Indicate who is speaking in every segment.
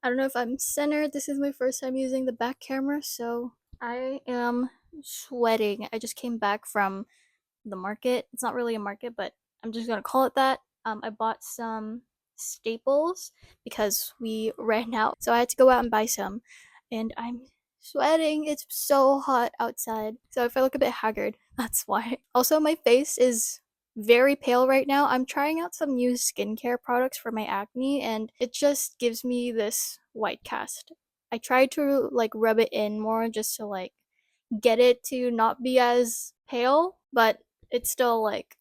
Speaker 1: I don't know if I'm centered. This is my first time using the back camera, so I am sweating. I just came back from the market. It's not really a market, but I'm just gonna call it that. I bought some staples because we ran out, so I had to go out and buy some. And I'm sweating. It's so hot outside. So if I look a bit haggard, that's why. Also, my face is very pale right now. I'm trying out some new skincare products for my acne, and it just gives me this white cast. I tried to like rub it in more just to like get it to not be as pale, but it's still like,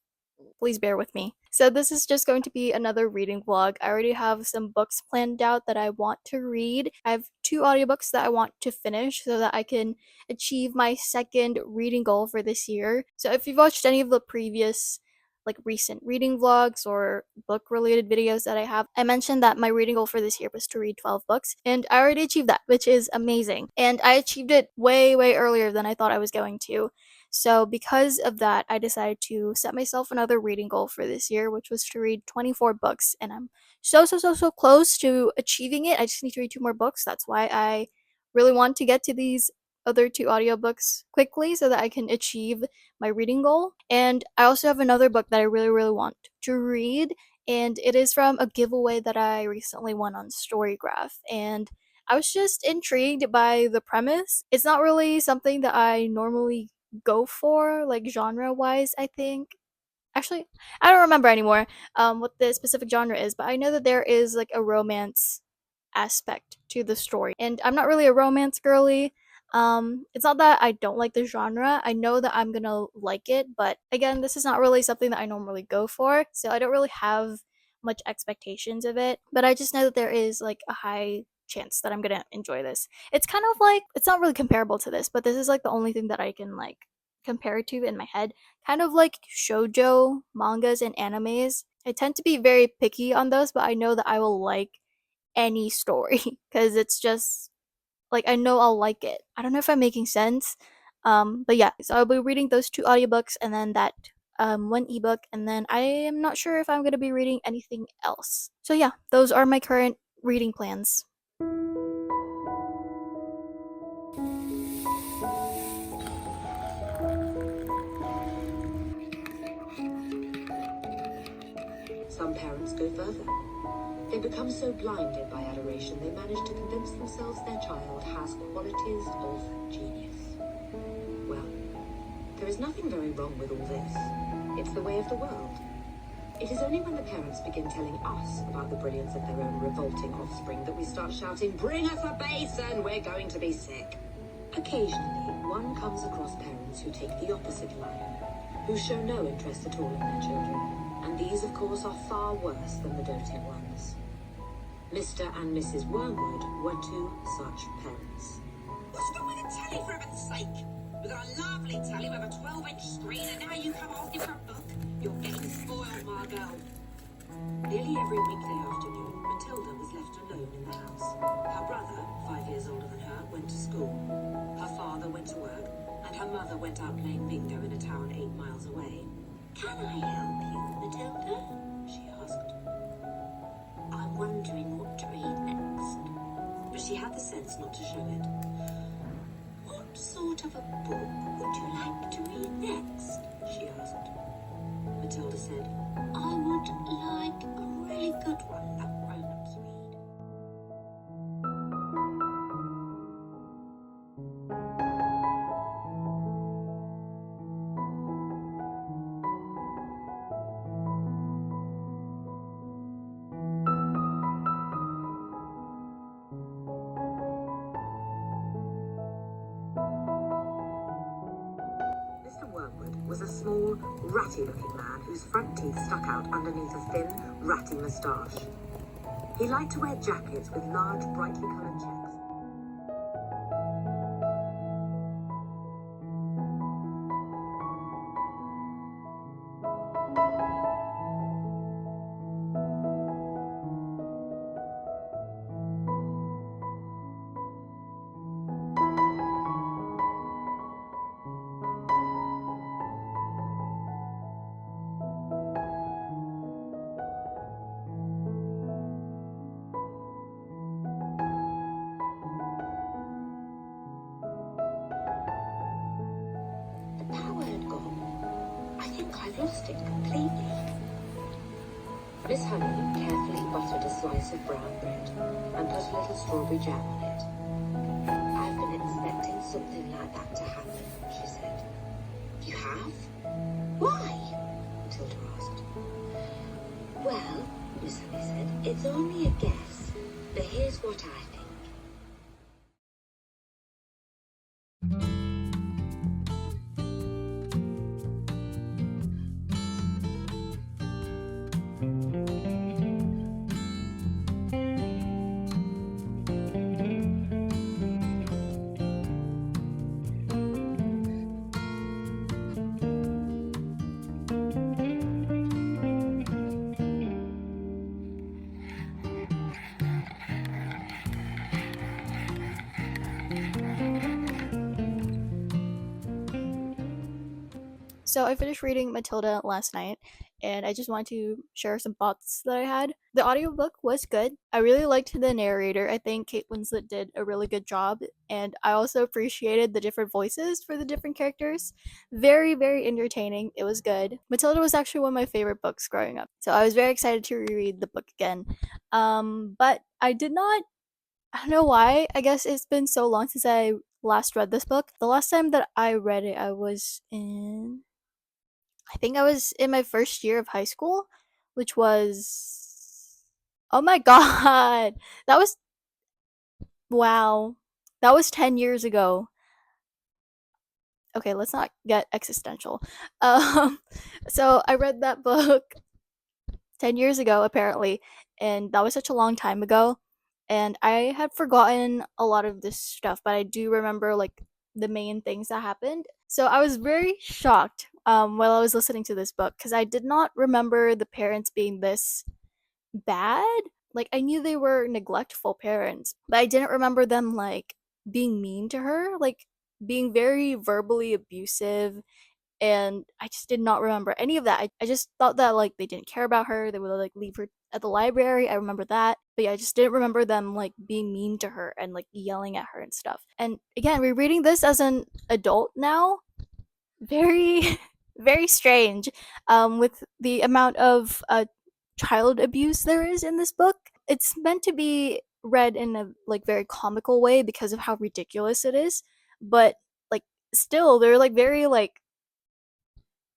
Speaker 1: please bear with me. So this is just going to be another reading vlog. I already have some books planned out that I want to read. I have 2 audiobooks that I want to finish so that I can achieve my second reading goal for this year. So if you've watched any of the previous like recent reading vlogs or book related videos that I have, I mentioned that my reading goal for this year was to read 12 books, and I already achieved that, which is amazing. And I achieved it way earlier than I thought I was going to. So because of that, I decided to set myself another reading goal for this year, which was to read 24 books, and I'm so close to achieving it. I just need to read 2 more books. That's why I really want to get to these other 2 audiobooks quickly so that I can achieve my reading goal. And I also have another book that I really want to read, and it is from a giveaway that I recently won on Storygraph. And I was just intrigued by the premise. It's not really something that I normally go for, like genre wise, I think. Actually, I don't remember anymore what the specific genre is, but I know that there is like a romance aspect to the story. And I'm not really a romance girly. It's not that I don't like the genre. I know that I'm gonna like it, but again, this is not really something that I normally go for, so I don't really have much expectations of it. But I just know that there is like a high chance that I'm gonna enjoy this. It's kind of like, it's not really comparable to this, but this is like the only thing that I can like compare it to in my head. Kind of like shoujo mangas and animes. I tend to be very picky on those, but I know that I will like any story because it's just like I know I'll like it. I don't know if I'm making sense. But yeah, so I'll be reading those 2 audiobooks and then that 1 ebook, and then I am not sure if I'm gonna be reading anything else. So yeah, those are my current reading plans.
Speaker 2: Some parents go further. They become so blinded by adoration, they manage to convince themselves their child has qualities of genius. Well, there is nothing very wrong with all this. It's the way of the world. It is only when the parents begin telling us about the brilliance of their own revolting offspring that we start shouting, "Bring us a basin, we're going to be sick." Occasionally, one comes across parents who take the opposite line, who show no interest at all in their children, And these, of course, are far worse than the doting ones. Mr. and Mrs. Wormwood were two such parents.
Speaker 3: What's wrong with the telly, for heaven's sake? We've got a lovely telly with a 12-inch screen, and now you come asking for a book? You're getting spoiled, Margot.
Speaker 2: Nearly every weekday afternoon, Matilda was left alone in the house. Her brother, 5 years older than her, went to school. Her father went to work, and her mother went out playing bingo in a town 8 miles away.
Speaker 3: Can I help you, Matilda?
Speaker 2: She asked.
Speaker 3: I'm wondering what to read next.
Speaker 2: But she had the sense not to show it.
Speaker 3: What sort of a book would you like to read next?
Speaker 2: She asked. Matilda said,
Speaker 3: I would like a really good one that grown-ups read.
Speaker 2: Mr. Wormwood was a small, ratty-looking man whose front teeth stuck out underneath a thin, ratty moustache. He liked to wear jackets with large, brightly coloured checks.
Speaker 3: The power had gone. I think I've lost it completely.
Speaker 2: Miss Honey carefully buttered a slice of brown bread and put a little strawberry jam on it.
Speaker 3: I've been expecting something like that to happen, she said.
Speaker 2: You have?
Speaker 3: Why?
Speaker 2: Matilda asked.
Speaker 3: Well, Miss Honey said, it's only a guess, but here's what I think.
Speaker 1: So I finished reading Matilda last night, and I just wanted to share some thoughts that I had. The audiobook was good. I really liked the narrator. I think Kate Winslet did a really good job, and I also appreciated the different voices for the different characters. Very, very entertaining. It was good. Matilda was actually one of my favorite books growing up, so I was very excited to reread the book again. But I did not. I don't know why. I guess it's been so long since I last read this book. The last time that I read it, I think I was in my first year of high school, which was, oh my god, that was, wow, that was 10 years ago. Okay, let's not get existential. Um, so I read that book 10 years ago, apparently, and that was such a long time ago. And I had forgotten a lot of this stuff, but I do remember like the main things that happened. So I was very shocked while I was listening to this book because I did not remember the parents being this bad. Like I knew they were neglectful parents, but I didn't remember them like being mean to her, like being very verbally abusive, and I just did not remember any of that. I just thought that like they didn't care about her. They would like leave her at the library. I remember that. But yeah, I just didn't remember them like being mean to her and like yelling at her and stuff. And again, rereading this as an adult now, very very strange with the amount of child abuse there is in this book. It's meant to be read in a like very comical way because of how ridiculous it is, but like still they're like very like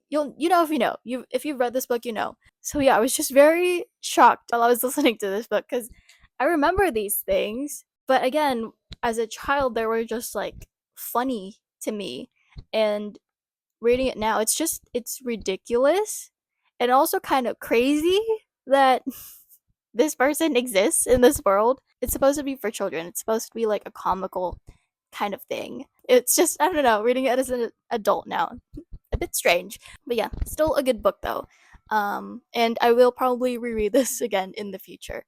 Speaker 1: you know if you know you if you've read this book you know. So yeah, I was just very shocked while I was listening to this book because I remember these things, but again, as a child, they were just like funny to me, and reading it now, it's ridiculous, and also kind of crazy that this person exists in this world. It's supposed to be for children. It's supposed to be like a comical kind of thing. It's just, I don't know, reading it as an adult now. A bit strange. But yeah, still a good book though. And I will probably reread this again in the future.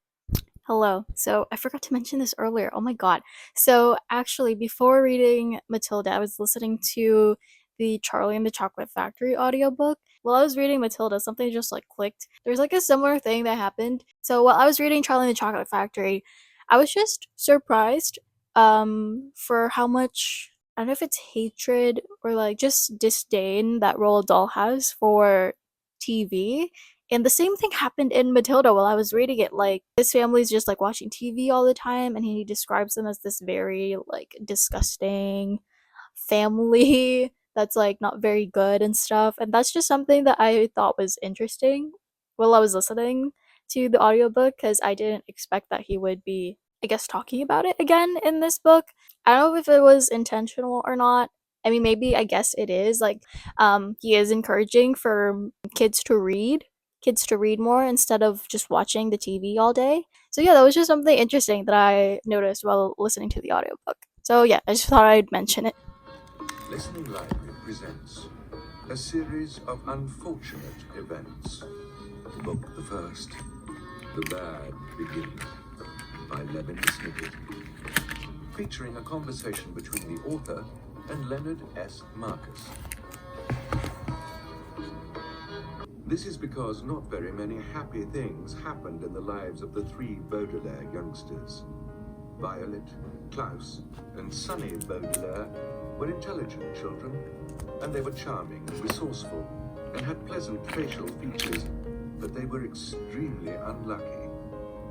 Speaker 1: Hello. So I forgot to mention this earlier. Oh my god. So actually, before reading Matilda, I was listening to the Charlie and the Chocolate Factory audiobook. While I was reading Matilda, something just like clicked. There's like a similar thing that happened. So while I was reading Charlie and the Chocolate Factory, I was just surprised for how much, I don't know if it's hatred or like just disdain that Roald Dahl has for TV. And the same thing happened in Matilda while I was reading it. Like, his family's just like watching TV all the time, and he describes them as this very like disgusting family that's like not very good and stuff. And that's just something that I thought was interesting while I was listening to the audiobook because I didn't expect that he would be, I guess, talking about it again in this book. I don't know if it was intentional or not. I mean, maybe I guess it is. Like, he is encouraging for kids to read more instead of just watching the TV all day. So yeah, that was just something interesting that I noticed while listening to the audiobook. So yeah, I just thought I'd mention it.
Speaker 4: Listening Library presents a series of unfortunate events. Book the first, The Bad Beginning, by Lemon Snippet, featuring a conversation between the author and Leonard S. Marcus. This is because not very many happy things happened in the lives of the three Baudelaire youngsters. Violet, Klaus, and Sunny Baudelaire were intelligent children, and they were charming and resourceful, and had pleasant facial features, but they were extremely unlucky,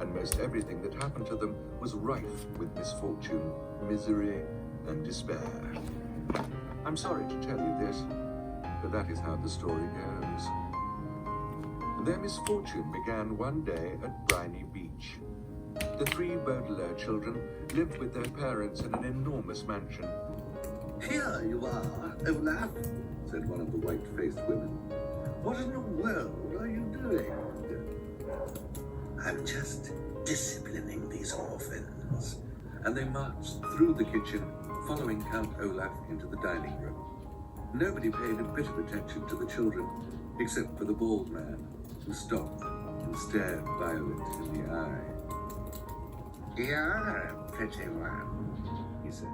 Speaker 4: and most everything that happened to them was rife with misfortune, misery, and despair. I'm sorry to tell you this, but that is how the story goes. Their misfortune began one day at Briny Beach. The three Baudelaire children lived with their parents in an enormous mansion.
Speaker 5: Here you are, Olaf, said one of the white-faced women. What in the world are you doing? I'm just disciplining these orphans. And they marched through the kitchen, following Count Olaf into the dining room. Nobody paid a bit of attention to the children, except for the bald man, who stopped and stared Violet in the eye. You're a pretty one, he said.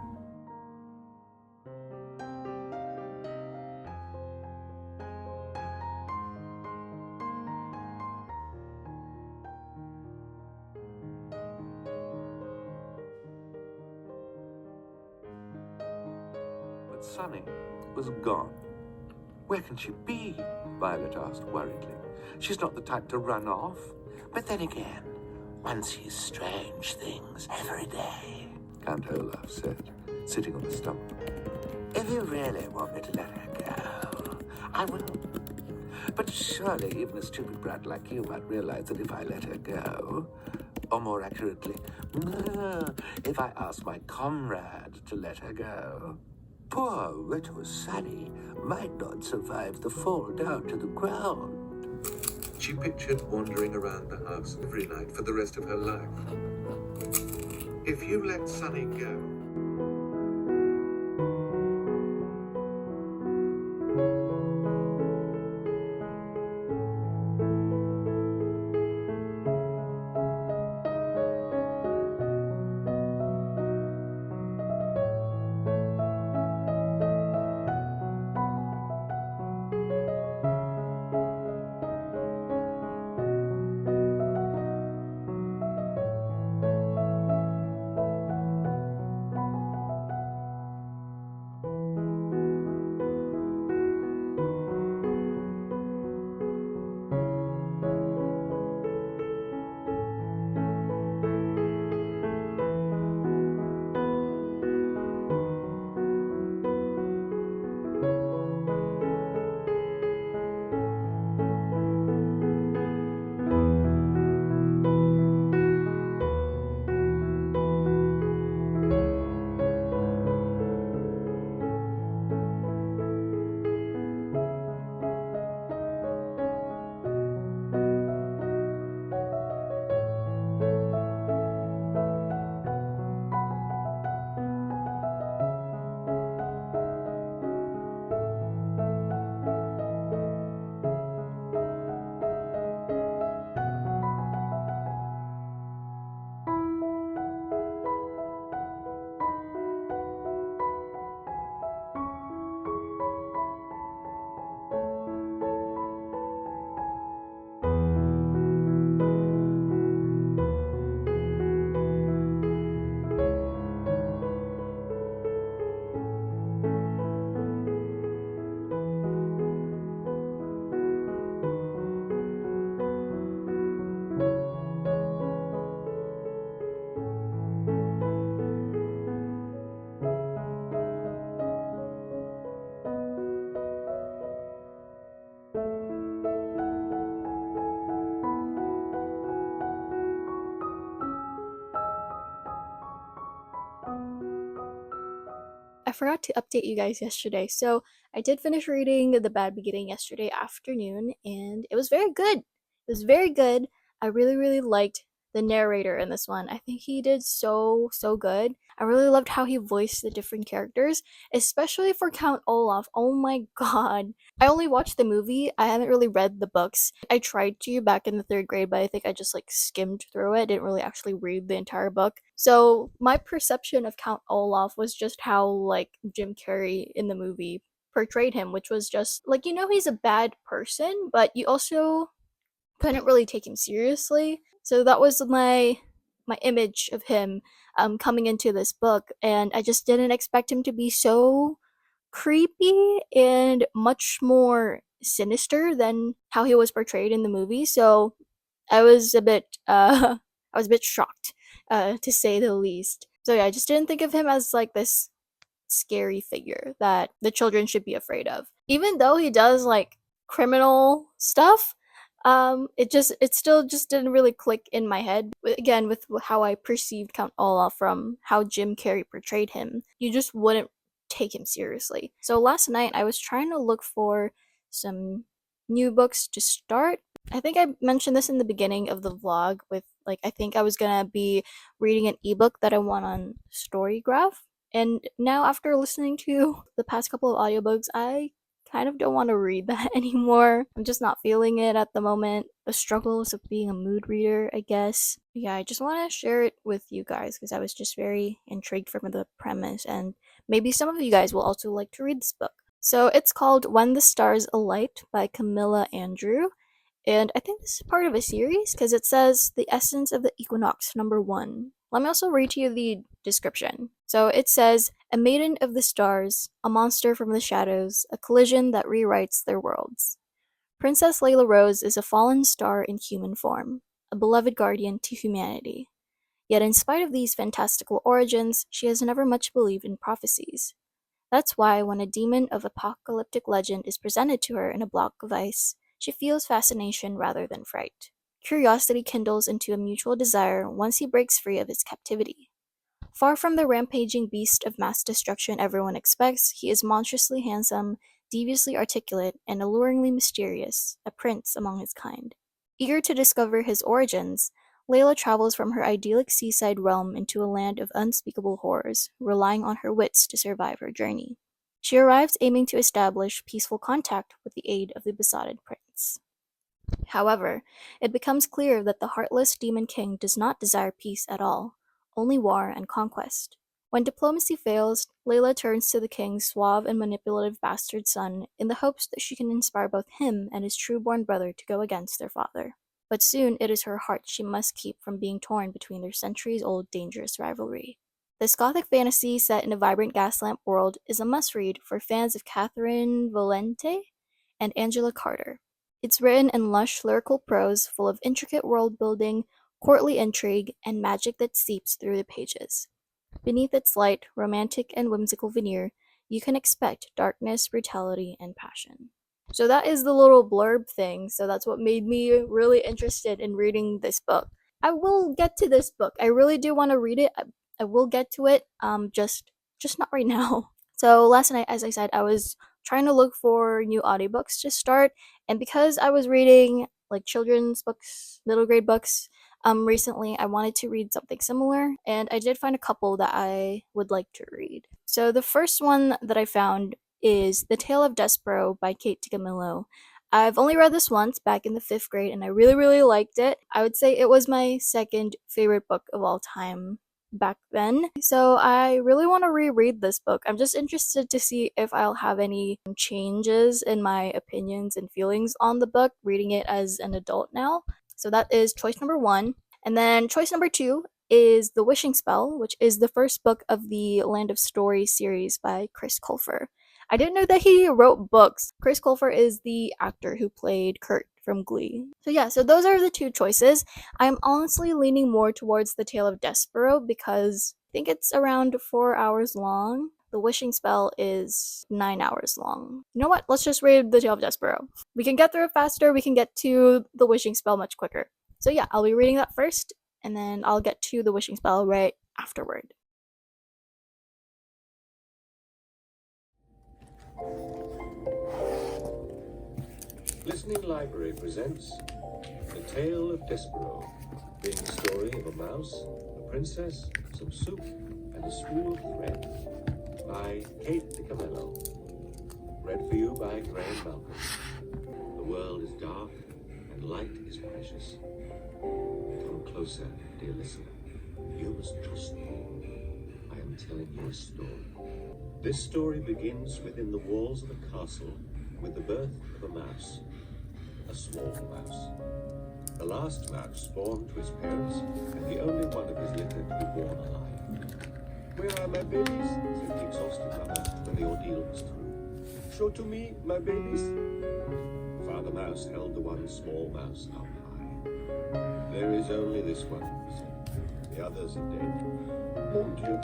Speaker 4: But Sunny was gone. Where can she be? Violet asked worriedly. She's not the type to run off.
Speaker 6: But then again, one sees strange things every day.
Speaker 4: Count Olaf said, sitting on the stump.
Speaker 6: If you really want me to let her go, I will. But surely even a stupid brat like you might realize that if I let her go, or more accurately, if I ask my comrade to let her go, poor little Sunny might not survive the fall down to the ground.
Speaker 4: She pictured wandering around the house every night for the rest of her life. If you let Sunny go,
Speaker 1: forgot to update you guys yesterday. So I did finish reading The Bad Beginning yesterday afternoon, and it was very good. It was very good. I really, really liked the narrator in this one. I think he did so good. I really loved how he voiced the different characters, especially for Count Olaf. Oh my god. I only watched the movie. I haven't really read the books. I tried to back in the third grade, but I think I just like skimmed through it. Didn't really actually read the entire book. So my perception of Count Olaf was just how like Jim Carrey in the movie portrayed him, which was just like, he's a bad person, but you also couldn't really take him seriously. So that was my image of him coming into this book, and I just didn't expect him to be so creepy and much more sinister than how he was portrayed in the movie. So I was a bit I was a bit shocked, to say the least. So yeah, I just didn't think of him as like this scary figure that the children should be afraid of. Even though he does like criminal stuff, it still just didn't really click in my head. Again, with how I perceived Count Olaf from how Jim Carrey portrayed him, you just wouldn't take him seriously. So last night I was trying to look for some new books to start. I think I mentioned this in the beginning of the vlog with like I think I was gonna be reading an ebook that I want on Storygraph. And now, after listening to the past couple of audiobooks, I kind of don't want to read that anymore. I'm just not feeling it at the moment. The struggles of being a mood reader, I guess. Yeah, I just want to share it with you guys because I was just very intrigued from the premise, and maybe some of you guys will also like to read this book. So it's called When the Stars Alight by Camilla Andrew. And I think this is part of a series because it says the essence of the equinox number 1. Let me also read to you the description. So it says, a maiden of the stars, a monster from the shadows, a collision that rewrites their worlds. Princess Layla Rose is a fallen star in human form, a beloved guardian to humanity. Yet in spite of these fantastical origins, she has never much believed in prophecies. That's why when a demon of apocalyptic legend is presented to her in a block of ice, she feels fascination rather than fright. Curiosity kindles into a mutual desire once he breaks free of his captivity. Far from the rampaging beast of mass destruction everyone expects, he is monstrously handsome, deviously articulate, and alluringly mysterious, a prince among his kind. Eager to discover his origins, Layla travels from her idyllic seaside realm into a land of unspeakable horrors, relying on her wits to survive her journey. She arrives aiming to establish peaceful contact with the aid of the besotted prince. However, it becomes clear that the heartless Demon King does not desire peace at all, only war and conquest. When diplomacy fails, Layla turns to the king's suave and manipulative bastard son in the hopes that she can inspire both him and his true-born brother to go against their father. But soon it is her heart she must keep from being torn between their centuries-old dangerous rivalry. This gothic fantasy set in a vibrant gaslamp world is a must-read for fans of Catherine Valente and Angela Carter. It's written in lush lyrical prose full of intricate world-building, courtly intrigue, and magic that seeps through the pages. Beneath its light, romantic, and whimsical veneer, you can expect darkness, brutality, and passion. So that is the little blurb thing, so that's what made me really interested in reading this book. I will get to this book. I really do want to read it. I will get to it, just not right now. So last night, as I said, I was trying to look for new audiobooks to start, and because I was reading like children's books, middle grade books, recently I wanted to read something similar, and I did find a couple that I would like to read. So the first one that I found is The Tale of Despero by Kate DiCamillo. I've only read this once back in the 5th grade, and I really, really liked it. I would say it was my second favorite book of all time back then. So I really want to reread this book. I'm just interested to see if I'll have any changes in my opinions and feelings on the book reading it as an adult now. So that is choice number 1. And then choice number 2 is The Wishing Spell, which is the first book of the Land of Story series by Chris Colfer. I didn't know that he wrote books. Chris Colfer is the actor who played Kurt from Glee. So yeah, so those are the 2 choices. I'm honestly leaning more towards The Tale of Despero because I think it's around 4 hours long. The Wishing Spell is 9 hours long. You know what? Let's just read The Tale of Despero. We can get through it faster. We can get to The Wishing Spell much quicker. So yeah, I'll be reading that first, and then I'll get to The Wishing Spell right afterward.
Speaker 4: Listening Library presents The Tale of Despero, being the story of a mouse, a princess, some soup, and a spool of thread, by Kate DiCamello. Read for you by Graham Malcolm. The world is dark, and light is precious. Come closer, dear listener. You must trust me. I am telling you a story. This story begins within the walls of a castle with the birth of a mouse. A small mouse. The last mouse spawned to his parents, and the only one of his litter to be born alive. "Where are my babies?" said the exhausted mother when the ordeal was through. "Show to me my babies." Father Mouse held the one small mouse up high. "There is only this one," he said. "The others are dead." "Mon Dieu,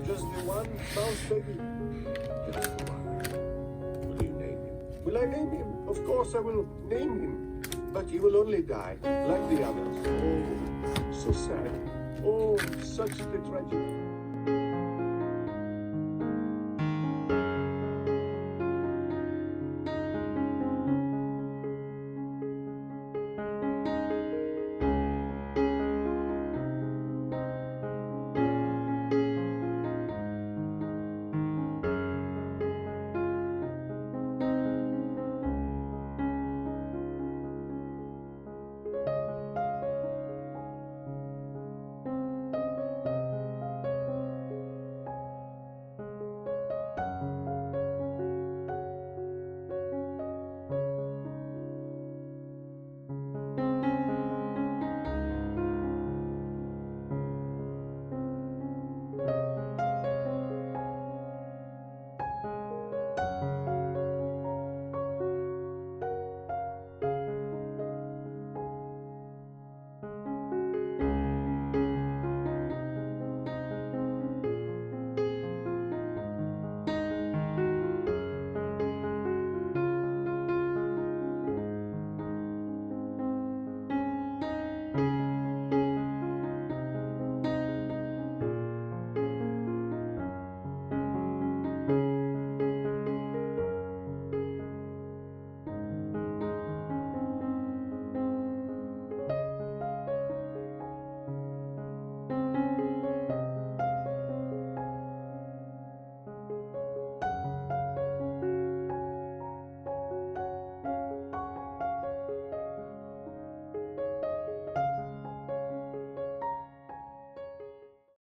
Speaker 4: just the one mouse baby?" "Just the one." "Will you name him?" "Will I name him? Of course I will name him. But he will only die, like the others." "Oh, so sad. Oh, such a tragedy."